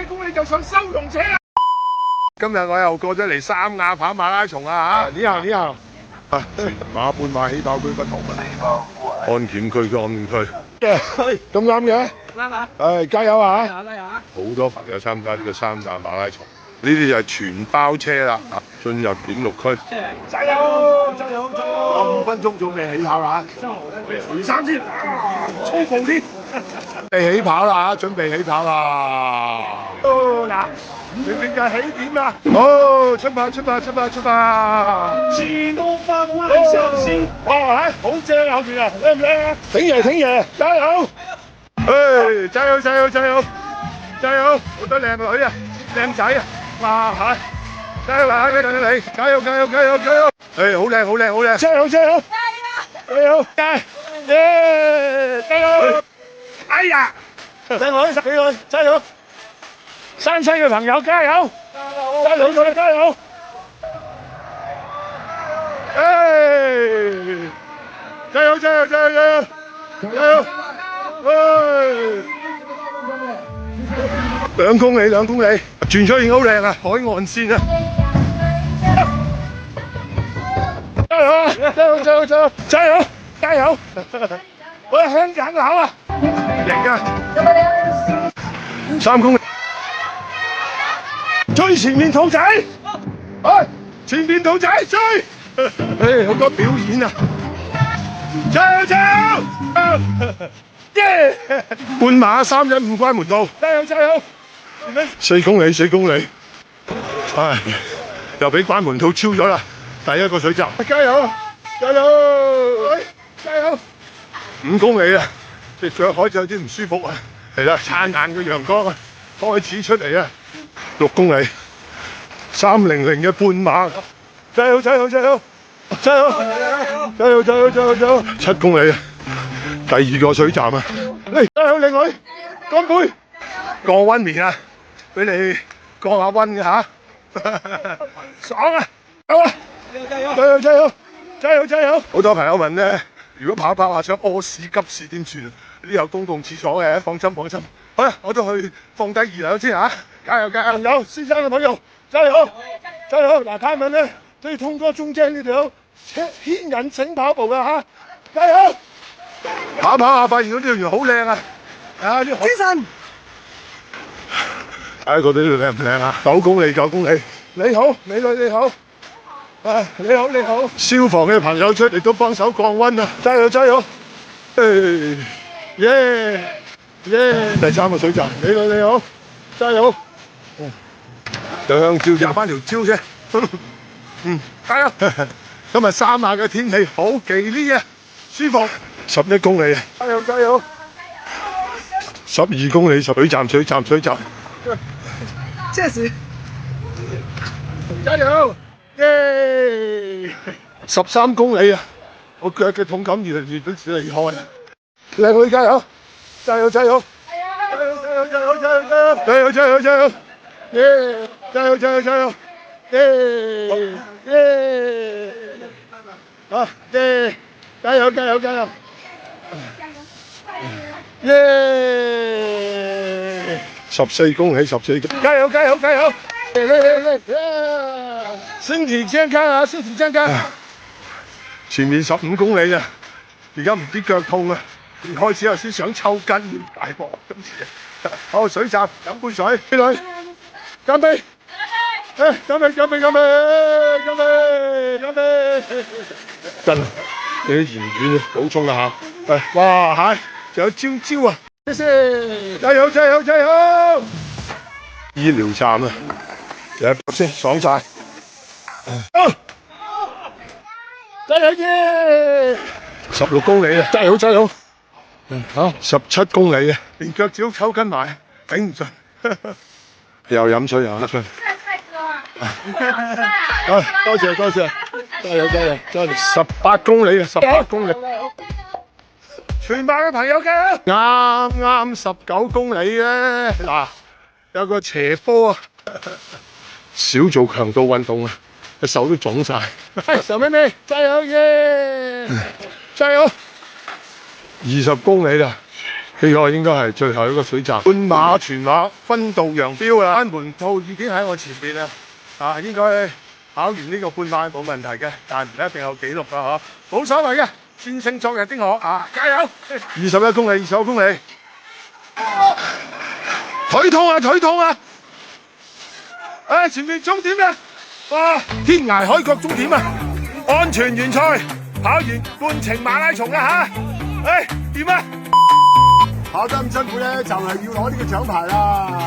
公里就上收容車啦。今日我又過咗嚟三亞跑馬拉松啊嚇！你好。全馬半馬起跑區不同啊，安檢區嘅安檢區。咁啱嘅。啱啊！加油啊！加油！好多朋友參加呢個三亞馬拉松，呢啲就係全包車啦，進入檢錄區。加油！加油！5分鐘仲未起跑啦，回三先，粗暴啲。準備起跑啦準備起跑啦！嗱，明明就係起點啦。好，出發！自動發揮上先。哇，好正後邊啊，靚唔靚啊？挺爺，加油！加油！好多靚女啊，靚仔啊！哇，係，加油啊！你，加油！好靚！加油！加油！哎呀，靚女10幾個，加油！山西嘅朋友加油！加油！加油！2公里，轉出已經好靚啊，海岸線啊！加油！我向緊口啊！贏啊！3公里，追前面兔仔！前面兔仔追！好多表演啊！加油！耶！半馬315關門道，加油！4公里，又俾關門道超咗啦！第一個水站，加油！5公里啊，隻腳開始有啲唔舒服啊！係啦，燦爛嘅陽光啊，開始出嚟啊！6公里，300嘅半馬，加油！7公里啊，第2個水站啊！嚟，加油靚女，乾杯！降溫棉啊，俾你降下溫嘅嚇，爽啊！加油！好多朋友問咧，如果跑下想屙屎急事點算？呢有公共廁所嘅，放心。好啦，我都去放低2樓先嚇，加油！先生嘅朋友，加油！嗱，他們咧都要通過中間呢條牽引繩跑步嘅嚇，加油！跑下發現嗰條橋好靚啊！精神！覺得呢度靚唔靚啊？9公里，你好，美女你好，你好，消防嘅朋友出嚟都幫手降溫啊！加油！耶！第3個水站，美女你好，加油！就向照入翻條蕉啫，加油！今日三亞嘅天氣好忌廉啊，舒服。11公里啊！加油！12公里，水站。確實。加油！耶！13公里啊！我腳嘅痛感越嚟越厲害啊！靚女加油！加油！耶！加油！耶！14公里，加油！身體健康啊！前面15公里啊，而家唔知腳痛啊，開始有啲想抽筋，大鑊今次。好，水站飲杯水，美女，乾杯！乾杯！真係你啲鹽丸啊，補充啦嚇。哇仲有蕉啊！加油！醫療站啊，有一波先爽晒。加油耶！16公里啊，加油！17公里啊，連腳趾都抽筋埋，頂唔順。又飲水。多謝，加油！18公里啊，18公里。全馬嘅朋友加油！啱19公里咧，嗱，有個斜坡啊，少做強度運動啊，隻手都腫晒。小妹妹，加油耶！加油！20公里啦，呢個應該係最後一個水站，半馬全馬分道揚鑣啊！門徒已經喺我前邊啦，應該跑完呢個半馬冇問題嘅，但唔一定有紀錄㗎嗬，冇所謂嘅，戰勝昨日的我加油！21公里，21公里，腿痛啊，腿痛啊！前面終點啦，哇！天涯海角終點啊！安全完賽，跑完半程馬拉松啦嚇，掂啊！跑得咁辛苦咧，就係要攞呢個獎牌啦！